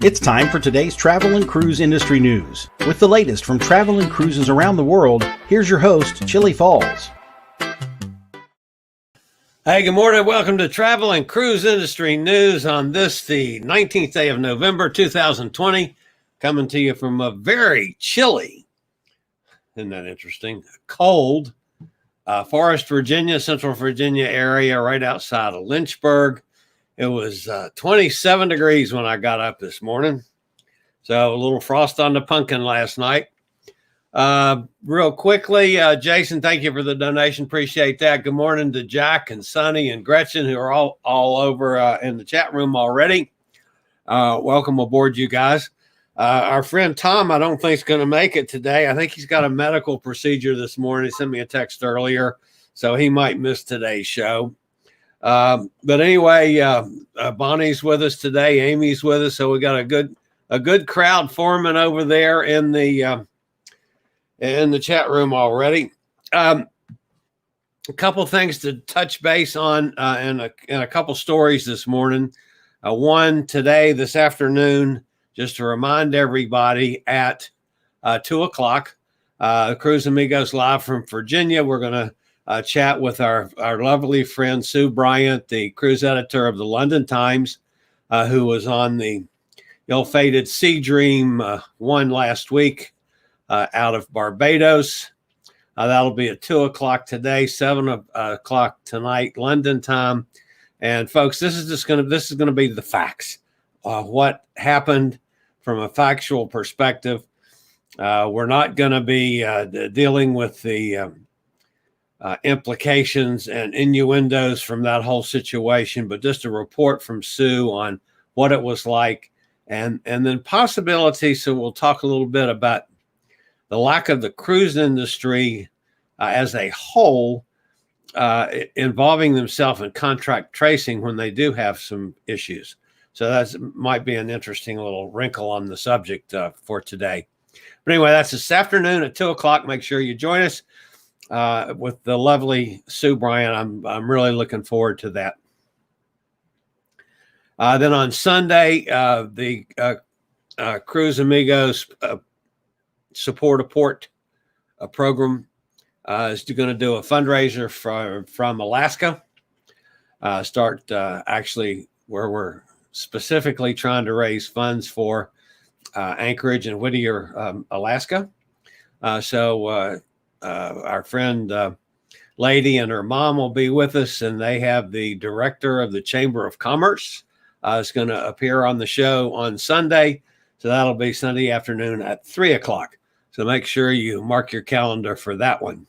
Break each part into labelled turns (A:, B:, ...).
A: It's time for today's travel and cruise industry news. With the latest from travel and cruises around the world, here's your host, Chillie Falls.
B: Hey, good morning. Welcome to Travel and Cruise Industry News on this, the 19th day of November, 2020. Coming to you from a very chilly, isn't that interesting, cold Forest, Virginia, Central Virginia area right outside of Lynchburg. It was 27 degrees when I got up this morning. So a little frost on the pumpkin last night. Real quickly, Jason, thank you for the donation. Appreciate that. Good morning to Jack and Sonny and Gretchen, who are all over in the chat room already. Welcome aboard, you guys. Our friend Tom, I don't think is going to make it today. I think he's got a medical procedure this morning. He sent me a text earlier, so he might miss today's show. But anyway, Bonnie's with us today. Amy's with us. So we got a good crowd forming over there in the chat room already. A couple things to touch base on, and a couple stories this morning. One today, this afternoon, just to remind everybody at 2:00, Cruise Amigos live from Virginia. We're going to chat with our lovely friend Sue Bryant, the cruise editor of the London Times, who was on the ill-fated Sea Dream 1 last week out of Barbados. That'll be at 2:00 today, 7:00 tonight, London time. And folks, this is going to be the facts. What happened from a factual perspective. We're not going to be dealing with the implications and innuendos from that whole situation, but just a report from Sue on what it was like, and then possibilities. So we'll talk a little bit about the lack of the cruise industry as a whole involving themselves in contract tracing when they do have some issues. So that might be an interesting little wrinkle on the subject for today. But anyway, that's this afternoon at 2:00. Make sure you join us with the lovely Sue Bryant. I'm really looking forward to that. Then on Sunday, the Cruise Amigos Support a Port program is going to do a fundraiser from Alaska. Start actually where we're specifically trying to raise funds for Anchorage and Whittier, Alaska. So our friend Lady and her mom will be with us, and they have the director of the Chamber of Commerce is going to appear on the show on Sunday. So that'll be Sunday afternoon at 3:00. So make sure you mark your calendar for that one.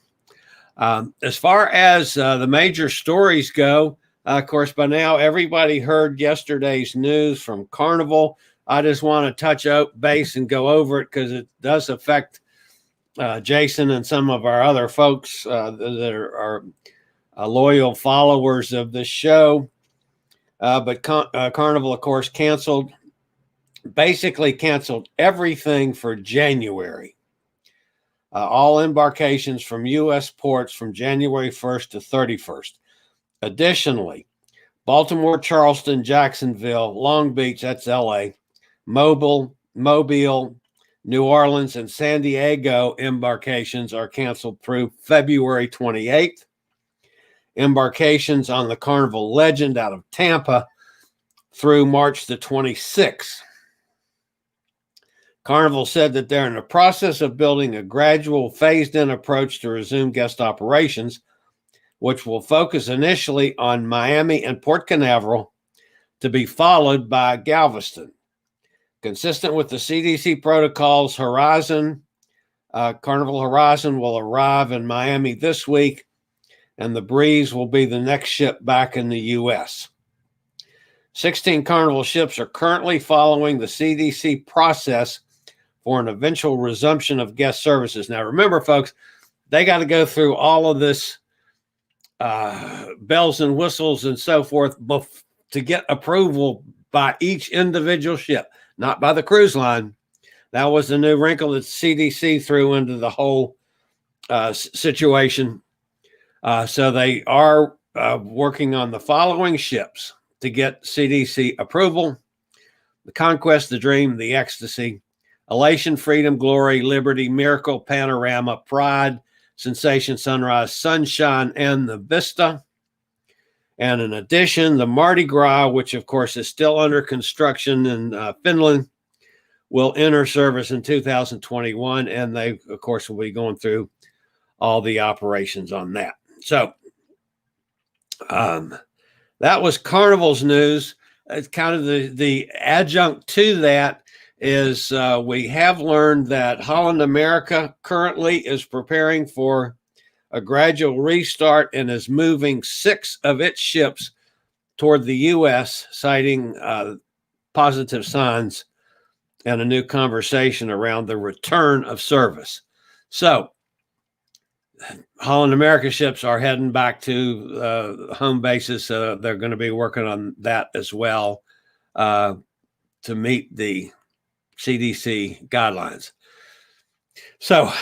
B: As far as the major stories go, of course, by now everybody heard yesterday's news from Carnival. I just want to touch base and go over it because it does affect Jason and some of our other folks that are loyal followers of the show. But Carnival, of course, basically canceled everything for January. All embarkations from U.S. ports from January 1st to 31st. Additionally, Baltimore, Charleston, Jacksonville, Long Beach, that's L.A., Mobile, New Orleans, and San Diego embarkations are canceled through February 28th. Embarkations on the Carnival Legend out of Tampa through March the 26th. Carnival said that they're in the process of building a gradual, phased-in approach to resume guest operations, which will focus initially on Miami and Port Canaveral, to be followed by Galveston. Consistent with the CDC protocols, Carnival Horizon will arrive in Miami this week, and the Breeze will be the next ship back in the U.S. 16 Carnival ships are currently following the CDC process for an eventual resumption of guest services. Now, remember, folks, they got to go through all of this bells and whistles and so forth to get approval by each individual ship, not by the cruise line. That was the new wrinkle that CDC threw into the whole situation. So they are working on the following ships to get CDC approval. the Conquest, the Dream, the Ecstasy, Elation, Freedom, Glory, Liberty, Miracle, Panorama, Pride, Sensation, Sunrise, Sunshine, and the Vista. And in addition, the Mardi Gras, which of course is still under construction in Finland, will enter service in 2021. And they, of course, will be going through all the operations on that. So that was Carnival's news. It's kind of the adjunct to that is we have learned that Holland America currently is preparing for a gradual restart and is moving 6 of its ships toward the U.S., citing positive signs and a new conversation around the return of service. So Holland America ships are heading back to home bases. They're going to be working on that as well to meet the CDC guidelines. So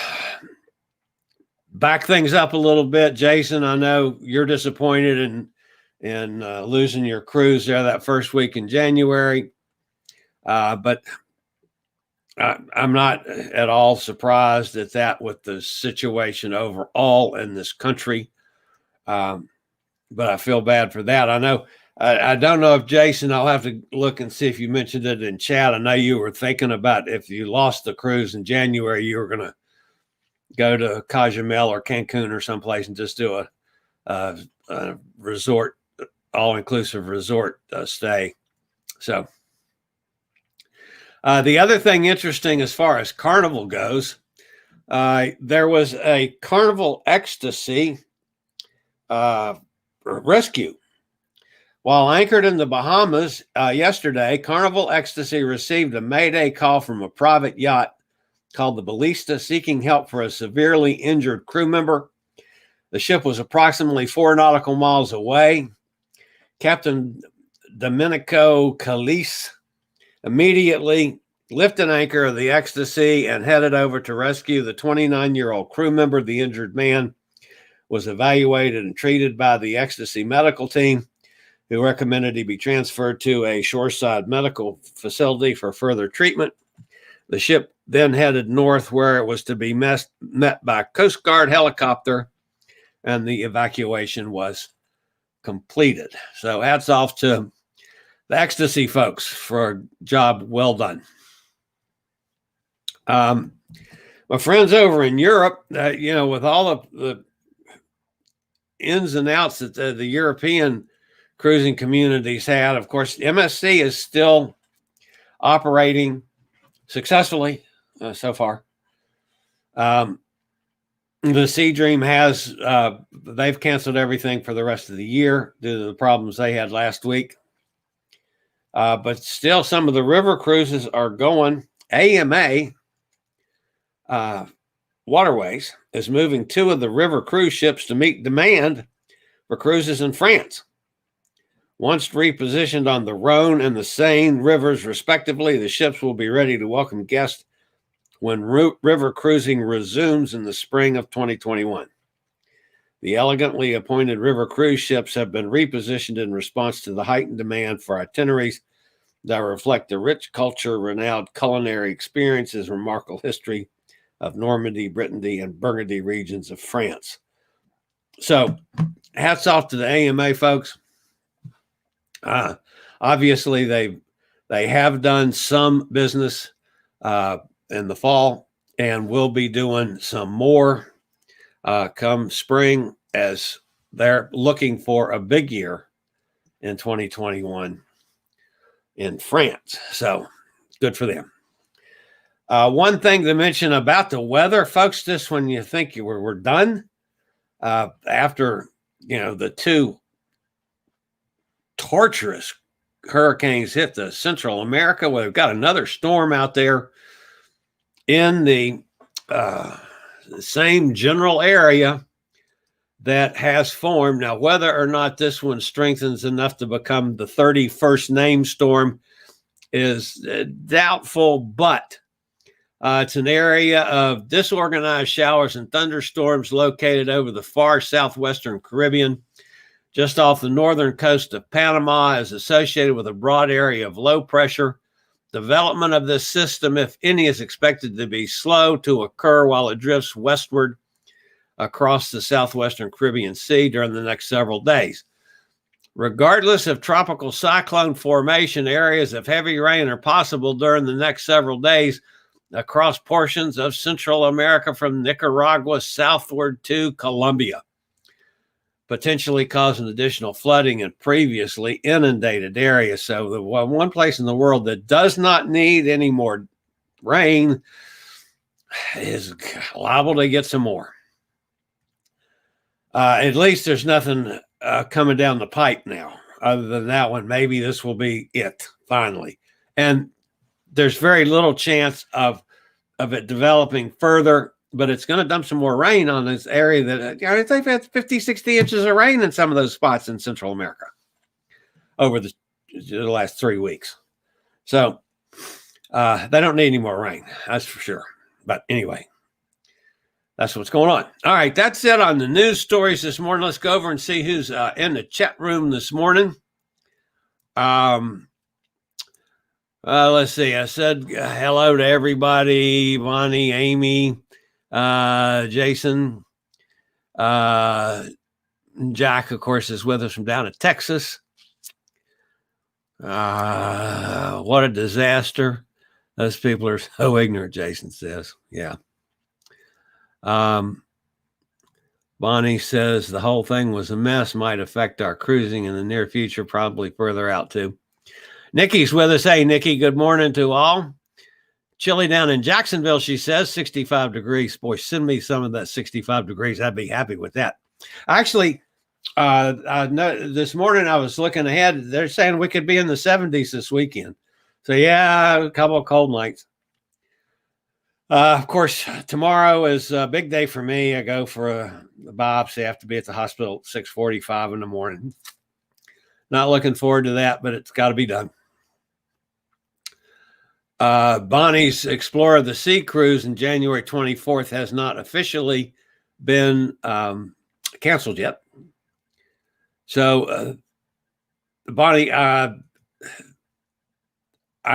B: back things up a little bit. Jason, I know you're disappointed in losing your cruise there that first week in January, but I'm not at all surprised at that with the situation overall in this country. But I feel bad for that. I know, I don't know if Jason, I'll have to look and see if you mentioned it in chat. I know you were thinking about if you lost the cruise in January, you were going to go to Cozumel or Cancun or someplace and just do a resort, all-inclusive resort stay. So the other thing interesting as far as Carnival goes, there was a Carnival Ecstasy Rescue. While anchored in the Bahamas yesterday, Carnival Ecstasy received a mayday call from a private yacht called the Ballista, seeking help for a severely injured crew member. The ship was approximately 4 nautical miles away. Captain Domenico Calise immediately lifted anchor of the Ecstasy and headed over to rescue the 29-year-old crew member. The injured man was evaluated and treated by the Ecstasy medical team, who recommended he be transferred to a shoreside medical facility for further treatment. The ship then headed north, where it was to be met by a Coast Guard helicopter, and the evacuation was completed. So hats off to the Ecstasy folks for a job well done. My friends over in Europe, with all of the ins and outs that the European cruising communities had, of course, MSC is still operating successfully so far. The Sea Dream has, they've canceled everything for the rest of the year due to the problems they had last week. But still, some of the river cruises are going. AMA Waterways is moving 2 of the river cruise ships to meet demand for cruises in France. Once repositioned on the Rhone and the Seine rivers, respectively, the ships will be ready to welcome guests when river cruising resumes in the spring of 2021. The elegantly appointed river cruise ships have been repositioned in response to the heightened demand for itineraries that reflect the rich culture, renowned culinary experiences, remarkable history of Normandy, Brittany, and Burgundy regions of France. So, hats off to the AMA folks. Obviously, they have done some business in the fall and will be doing some more come spring, as they're looking for a big year in 2021 in France. So good for them. One thing to mention about the weather, folks, just when you think we're done, after, the 2 torturous hurricanes hit the Central America, we've got another storm out there in the same general area that has formed. Now, whether or not this one strengthens enough to become the 31st named storm is doubtful, but it's an area of disorganized showers and thunderstorms located over the far southwestern Caribbean, just off the northern coast of Panama, is associated with a broad area of low pressure Development of this system, if any, is expected to be slow to occur while it drifts westward across the southwestern Caribbean Sea during the next several days. Regardless of tropical cyclone formation, areas of heavy rain are possible during the next several days across portions of Central America from Nicaragua southward to Colombia, potentially causing additional flooding in previously inundated areas. So the one place in the world that does not need any more rain is liable to get some more. At least there's nothing coming down the pipe now. Other than that one, maybe this will be it finally. And there's very little chance of it developing further, but it's going to dump some more rain on this area that they've had 50, 60 inches of rain in some of those spots in Central America over the last 3 weeks. So they don't need any more rain, that's for sure. But anyway, that's what's going on. All right, that's it on the news stories this morning. Let's go over and see who's in the chat room this morning. Let's see. I said hello to everybody. Bonnie, Amy, Jason. Jack, of course, is with us from down in Texas. What a disaster. Those people are so ignorant, Jason says. Yeah. Bonnie says the whole thing was a mess, might affect our cruising in the near future, probably further out too. Nikki's with us. Hey, Nikki, good morning to all. Chilly down in Jacksonville, she says, 65 degrees. Boy, send me some of that 65 degrees. I'd be happy with that. Actually, this morning I was looking ahead. They're saying we could be in the 70s this weekend. So, yeah, a couple of cold nights. Of course, tomorrow is a big day for me. I go for a biopsy. I have to be at the hospital at 6:45 in the morning. Not looking forward to that, but it's got to be done. Bonnie's Explorer of the Sea cruise on January 24th has not officially been canceled yet. So, Bonnie, I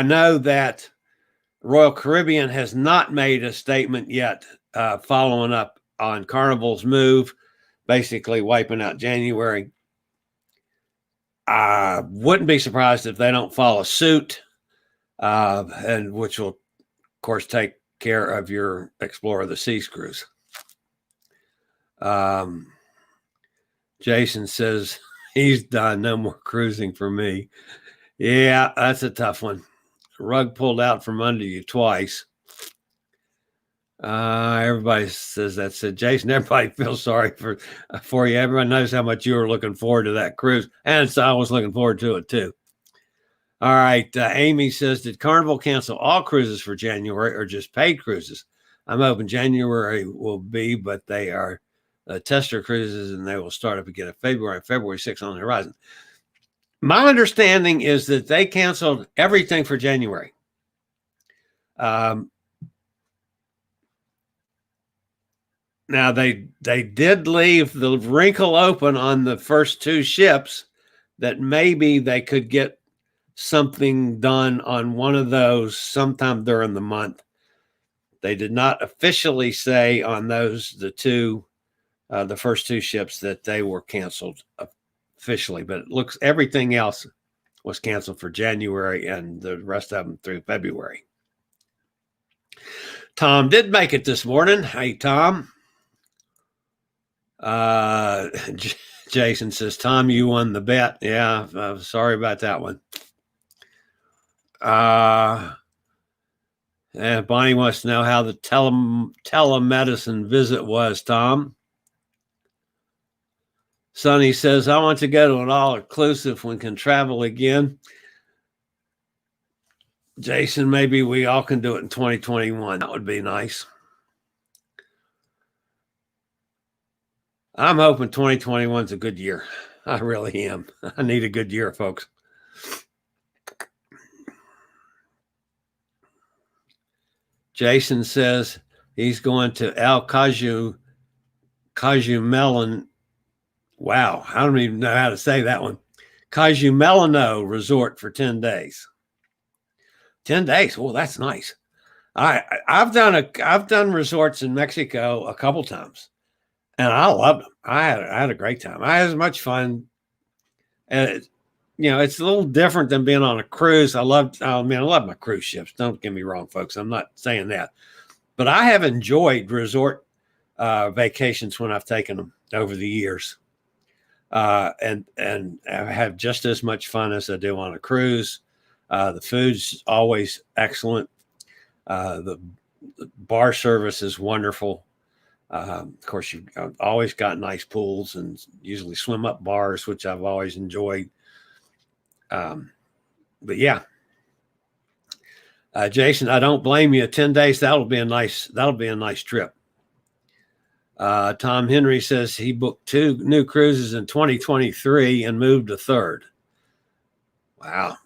B: know that Royal Caribbean has not made a statement yet following up on Carnival's move, basically wiping out January. I wouldn't be surprised if they don't follow suit, and which will, of course, take care of your Explorer of the Seas cruise. Jason says he's done. No more cruising for me. Yeah, that's a tough one. Rug pulled out from under you twice. Everybody says that. Said Jason, everybody feels sorry for you. Everyone knows how much you were looking forward to that cruise. And so I was looking forward to it too. All right. Amy says, did Carnival cancel all cruises for January or just paid cruises? I'm hoping January will be, but they are tester cruises and they will start up again in February 6th on the horizon. My understanding is that they canceled everything for January. Now, they did leave the wrinkle open on the first two ships that maybe they could get something done on one of those sometime during the month. They did not officially say on those, the first two ships, that they were canceled officially, but it looks everything else was canceled for January and the rest of them through February. Tom did make it this morning. Hey, Tom. Jason says, Tom, you won the bet. Yeah, I'm sorry about that one. And Bonnie wants to know how the telemedicine visit was, Tom. Sonny says, I want to go to an all-inclusive when can travel again. Jason, maybe we all can do it in 2021. That would be nice. I'm hoping 2021 is a good year. I really am. I need a good year, folks. Jason says he's going to El Cozumel. Wow, I don't even know how to say that one. Cozumel Resort for 10 days. 10 days. Well, that's nice. I've done resorts in Mexico a couple times, and I loved them. I had a great time. I had as much fun. And it's a little different than being on a cruise. I love my cruise ships. Don't get me wrong, folks. I'm not saying that, but I have enjoyed resort vacations when I've taken them over the years, and I have just as much fun as I do on a cruise. The food's always excellent. The bar service is wonderful. Of course, you've always got nice pools and usually swim up bars, which I've always enjoyed. But yeah, Jason, I don't blame you. 10 days, that'll be a nice trip. Tom Henry says he booked 2 new cruises in 2023 and moved a third. Wow.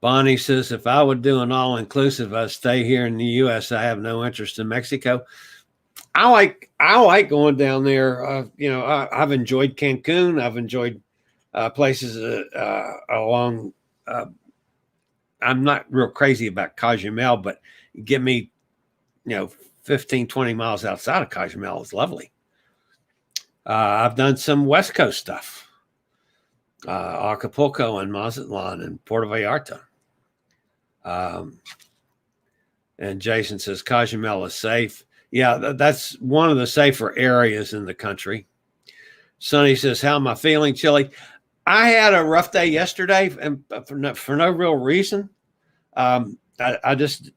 B: Bonnie says, if I would do an all-inclusive, I'd stay here in the U.S. I have no interest in Mexico. I like going down there. I've enjoyed Cancun. I've enjoyed places along. I'm not real crazy about Cozumel, but give me, 15, 20 miles outside of Cozumel is lovely. I've done some West Coast stuff. Acapulco and Mazatlan and Puerto Vallarta. And Jason says Cozumel is safe. Yeah, that's one of the safer areas in the country. Sonny says, how am I feeling, Chillie? I had a rough day yesterday, and for no real reason. I just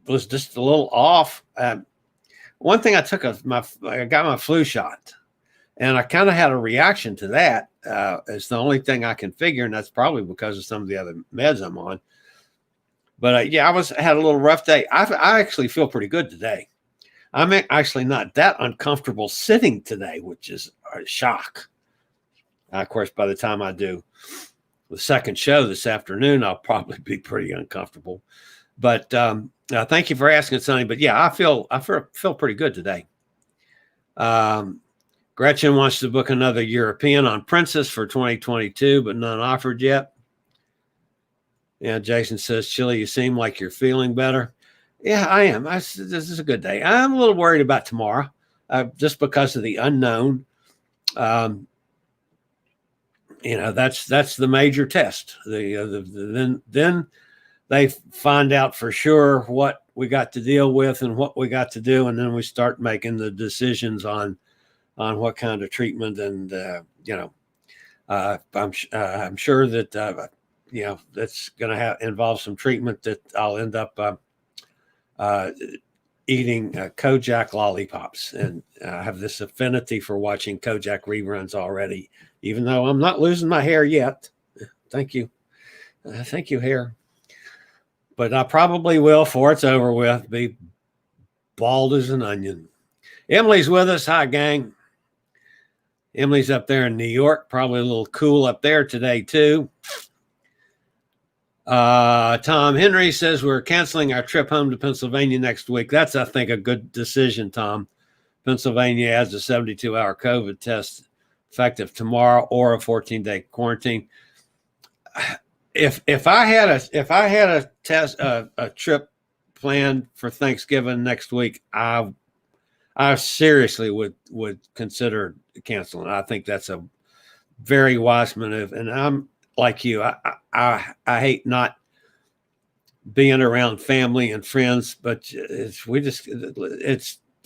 B: was just a little off. One thing I got my flu shot, and I kind of had a reaction to that. It's the only thing I can figure, and that's probably because of some of the other meds I'm on. But I had a little rough day. I actually feel pretty good today. I'm actually not that uncomfortable sitting today, which is a shock. Of course, by the time I do the second show this afternoon, I'll probably be pretty uncomfortable. But thank you for asking, Sonny. But yeah, I feel pretty good today. Gretchen wants to book another European on Princess for 2022, but none offered yet. Yeah, Jason says, Chillie, you seem like you're feeling better. Yeah, I am. This is a good day. I'm a little worried about tomorrow, just because of the unknown. That's the major test. Then they find out for sure what we got to deal with and what we got to do, and then we start making the decisions on what kind of treatment. And I'm sure that that's going to involve some treatment that I'll end up eating Kojak lollipops, and I have this affinity for watching Kojak reruns already, even though I'm not losing my hair yet. Thank you. Thank you, hair. But I probably will, before it's over with, be bald as an onion. Emily's with us. Hi, gang. Emily's up there in New York, probably a little cool up there today, too. Tom Henry says we're canceling our trip home to Pennsylvania next week. That's, I think, a good decision, Tom. Pennsylvania has a 72-hour COVID test effective tomorrow, or a 14-day quarantine. If I had a trip planned for Thanksgiving next week, I seriously would consider canceling. I think that's a very wise move, and I'm like you. I hate not being around family and friends, but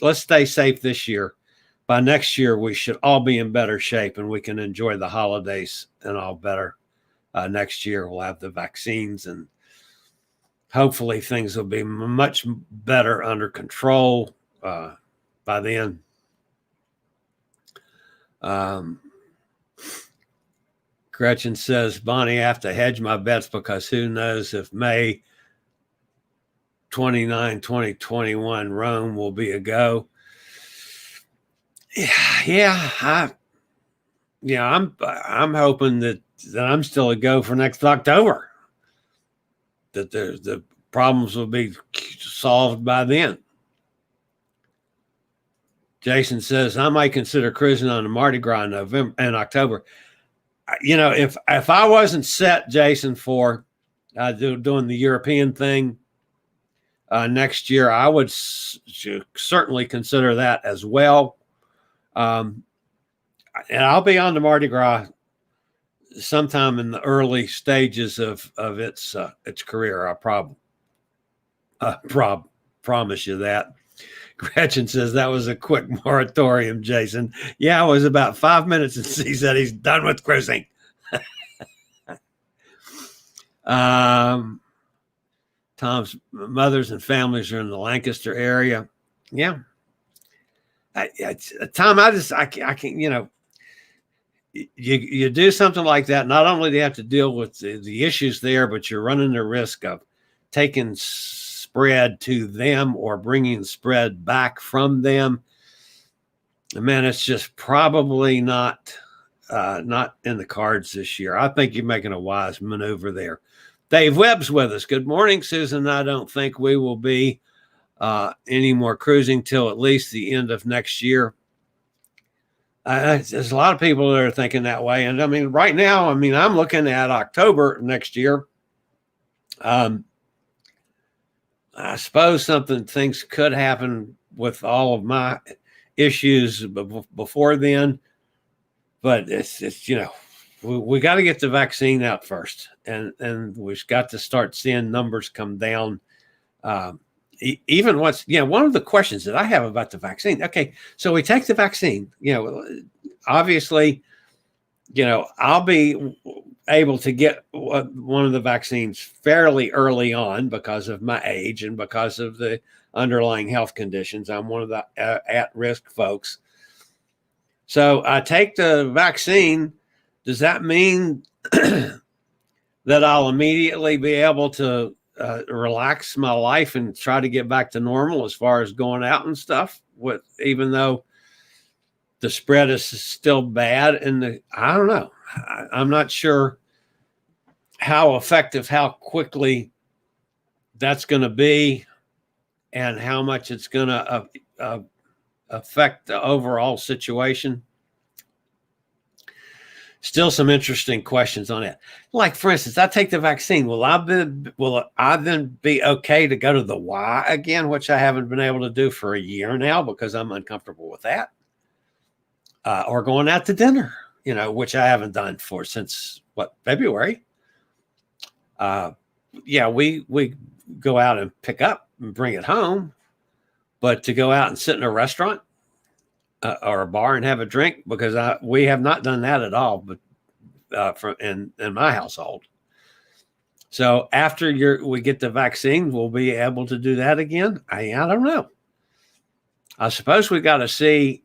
B: let's stay safe this year. By next year, we should all be in better shape, and we can enjoy the holidays and all better. Next year, we'll have the vaccines, and hopefully things will be much better under control by then. Gretchen says, Bonnie, I have to hedge my bets because who knows if May 29, 2021 Rome will be a go. I'm hoping that I'm still a go for next October. That the problems will be solved by then. Jason says, I might consider cruising on the Mardi Gras in November and October. if I wasn't set, Jason, for doing the European thing next year, I would certainly consider that as well. And I'll be on the Mardi Gras sometime in the early stages of its career. I promise you that. Gretchen says that was a quick moratorium, Jason. Yeah, it was about 5 minutes, and he said he's done with cruising. Tom's mothers and families are in the Lancaster area. Yeah. Tom, I can't, you do something like that. Not only do you have to deal with the issues there, but you're running the risk of taking spread to them or bringing spread back from them. Man, it's just probably not in the cards this year. I think you're making a wise maneuver there. Dave Webb's with us. Good morning, Susan. I don't think we will be any more cruising till at least the end of next year. There's a lot of people that are thinking that way. And I mean, right now, I'm looking at October next year. I suppose things could happen with all of my issues before then, but it's we got to get the vaccine out first, and we've got to start seeing numbers come down. Even one of the questions that I have about the vaccine. Okay, so we take the vaccine. Obviously, I'll be able to get one of the vaccines fairly early on because of my age and because of the underlying health conditions. I'm one of the at-risk folks. So I take the vaccine. Does that mean that I'll immediately be able to relax my life and try to get back to normal as far as going out and stuff, even though the spread is still bad? And I don't know. I'm not sure how effective, how quickly that's going to be, and how much it's going to affect the overall situation. Still some interesting questions on it. Like, for instance, I take the vaccine. Will I then be okay to go to the Y again, which I haven't been able to do for a year now because I'm uncomfortable with that? Or going out to dinner, which I haven't done since February. We go out and pick up and bring it home, but to go out and sit in a restaurant or a bar and have a drink, because we have not done that at all, but in my household. So after we get the vaccine, we'll be able to do that again. I don't know. I suppose we got to see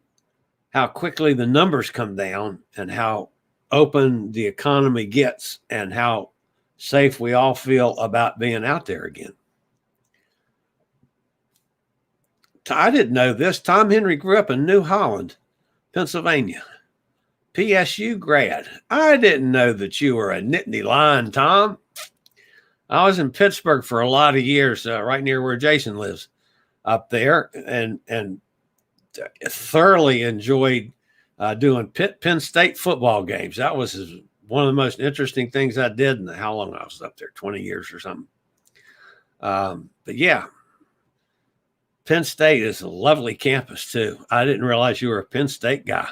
B: how quickly the numbers come down and how open the economy gets and how safe we all feel about being out there again. I didn't know this. Tom Henry grew up in New Holland, Pennsylvania. PSU grad. I didn't know that you were a Nittany Lion, Tom. I was in Pittsburgh for a lot of years, right near where Jason lives up there, and thoroughly enjoyed doing Penn State football games. That was one of the most interesting things I did in how long I was up there, 20 years or something. But yeah, Penn State is a lovely campus too. I didn't realize you were a Penn State guy.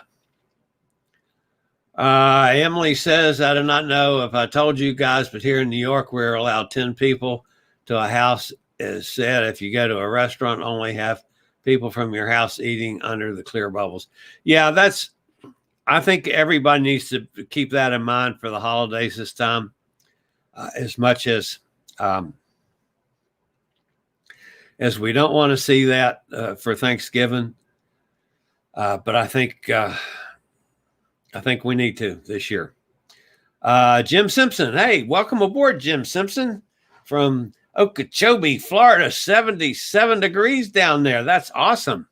B: Emily says, I do not know if I told you guys, but here in New York, we're allowed 10 people to a house. Is said if you go to a restaurant, only have people from your house eating under the clear bubbles. Yeah, I think everybody needs to keep that in mind for the holidays this time, as much as we don't want to see that for Thanksgiving. But I think we need to this year. Jim Simpson. Hey, welcome aboard, Jim Simpson from Okeechobee, Florida. 77 degrees down there. That's awesome.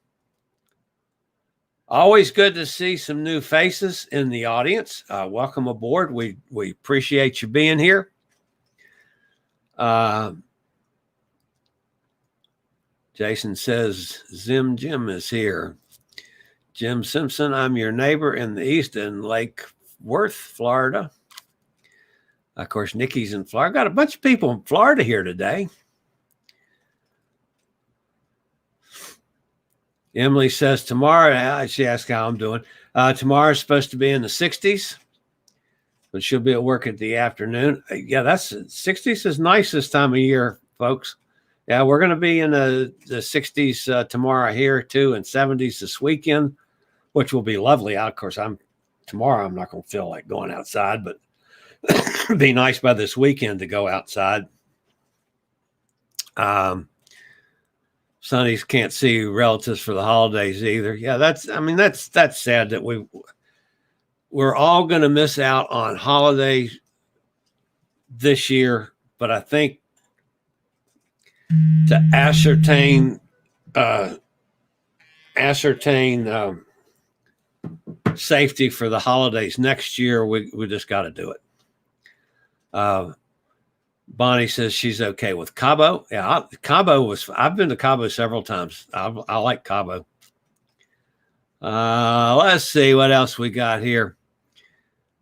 B: Always good to see some new faces in the audience. Welcome aboard. We appreciate you being here. Jason says, Jim is here. Jim Simpson, I'm your neighbor in the east in Lake Worth, Florida. Of course, Nikki's in Florida. Got a bunch of people in Florida here today. Emily says tomorrow, she asked how I'm doing. Tomorrow's supposed to be in the 60s, but she'll be at work at the afternoon. Yeah, that's 60s is nice this time of year, folks. Yeah, we're going to be in the 60s tomorrow here too, and 70s this weekend, which will be lovely. Of course, tomorrow I'm not going to feel like going outside, but it'd be nice by this weekend to go outside. Sonny's can't see relatives for the holidays either. Yeah, that's sad that we're all going to miss out on holidays this year, but I think to ascertain safety for the holidays next year, we just got to do it. Bonnie says she's okay with Cabo. Yeah, I've been to Cabo several times. I like Cabo. Let's see what else we got here.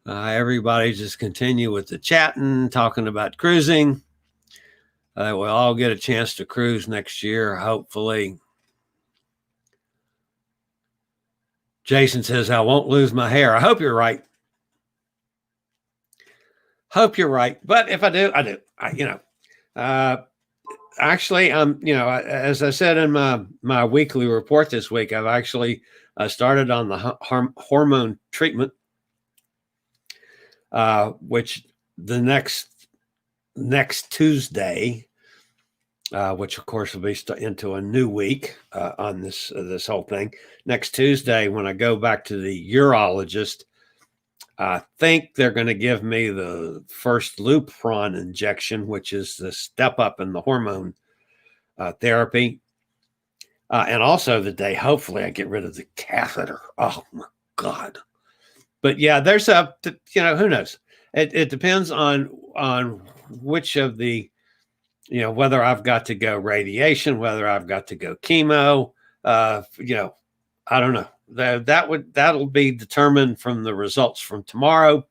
B: Everybody just continue with the chatting, talking about cruising. We'll all get a chance to cruise next year, hopefully. Jason says, I won't lose my hair. I hope you're right. But if I do, I do. Actually, as I said in my weekly report this week, I've actually started on the hormone treatment, which the next Tuesday, which of course will be into a new week on this whole thing. Next Tuesday, when I go back to the urologist, I think they're going to give me the first Lupron injection, which is the step up in the hormone therapy. And also the day, hopefully, I get rid of the catheter. Oh, my God. But yeah, there's who knows? It depends on which of the, whether I've got to go radiation, whether I've got to go chemo, I don't know. That'll be determined from the results from tomorrow,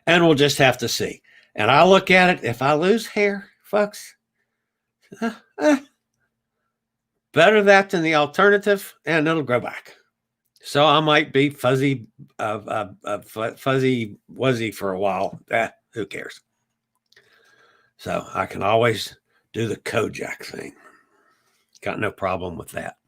B: and we'll just have to see. And I look at it, if I lose hair, folks, better that than the alternative, and it'll grow back. So I might be fuzzy wuzzy for a while. Who cares? So I can always do the Kojak thing. Got no problem with that.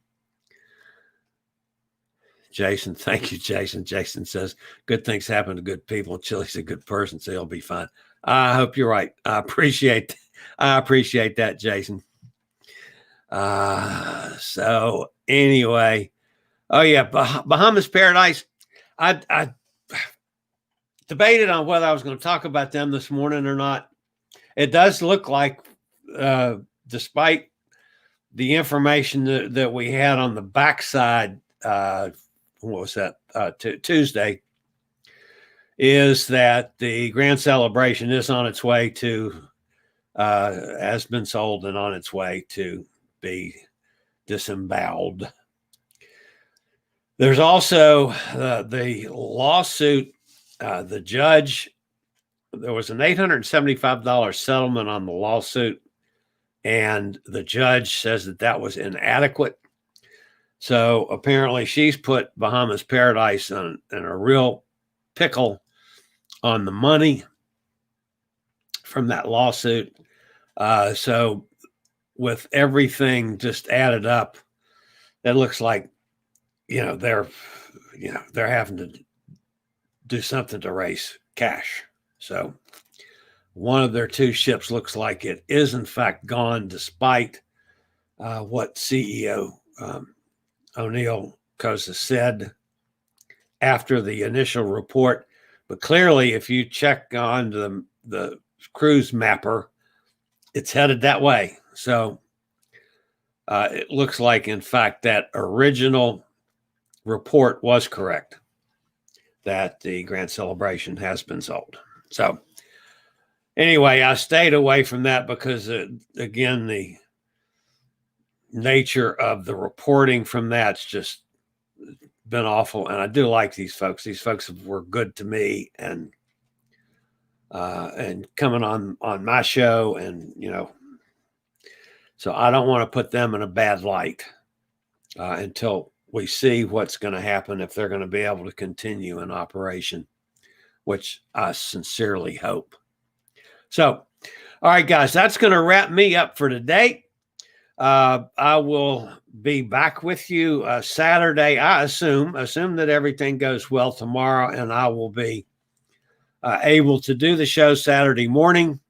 B: Jason, thank you, Jason. Jason says, good things happen to good people. Chillie's a good person, so he'll be fine. I hope you're right. I appreciate that, Jason. So anyway, oh yeah, Bahamas Paradise. I debated on whether I was going to talk about them this morning or not. It does look like, despite the information that we had on the backside, what was that? Tuesday, is that the grand celebration is on its way to, has been sold and on its way to be disemboweled. There's also the lawsuit. The judge, there was an $875 settlement on the lawsuit, and the judge says that was inadequate. So apparently she's put Bahamas Paradise in a real pickle on the money from that lawsuit. So with everything just added up, it looks like, they're having to do something to raise cash. So one of their two ships looks like it is in fact gone, despite what CEO Oneil Khosa said after the initial report. But clearly, if you check on the cruise mapper, it's headed that way. So it looks like, in fact, that original report was correct, that the Grand Celebration has been sold. So anyway, I stayed away from that because, again, the nature of the reporting from that's just been awful. And I do like these folks. These folks were good to me and coming on my show. And, so I don't want to put them in a bad light until we see what's going to happen, if they're going to be able to continue in operation, which I sincerely hope. So, all right, guys, that's going to wrap me up for today. I will be back with you Saturday. I assume that everything goes well tomorrow, and I will be able to do the show Saturday morning.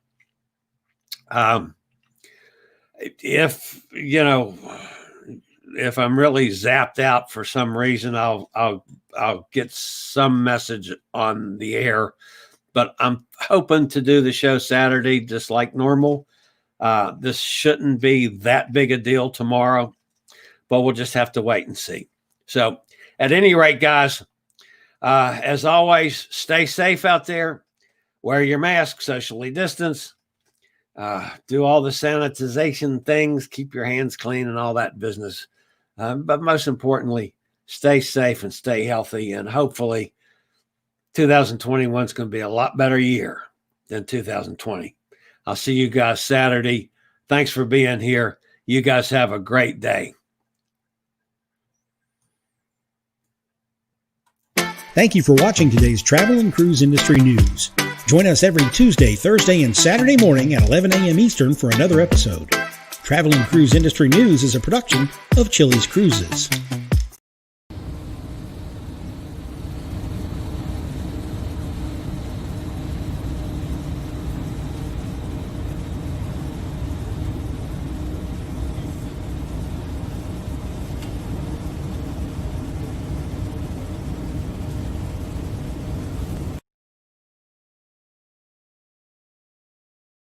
B: If I'm really zapped out for some reason, I'll get some message on the air, but I'm hoping to do the show Saturday just like normal. This shouldn't be that big a deal tomorrow, but we'll just have to wait and see. So at any rate, guys, as always, stay safe out there, wear your mask, socially distance, do all the sanitization things, keep your hands clean and all that business. But most importantly, stay safe and stay healthy. And hopefully 2021 is going to be a lot better year than 2020. I'll see you guys Saturday. Thanks for being here. You guys have a great day.
A: Thank you for watching today's Travel and Cruise Industry News. Join us every Tuesday, Thursday, and Saturday morning at 11 a.m. Eastern for another episode. Travel and Cruise Industry News is a production of Chillie's Cruises.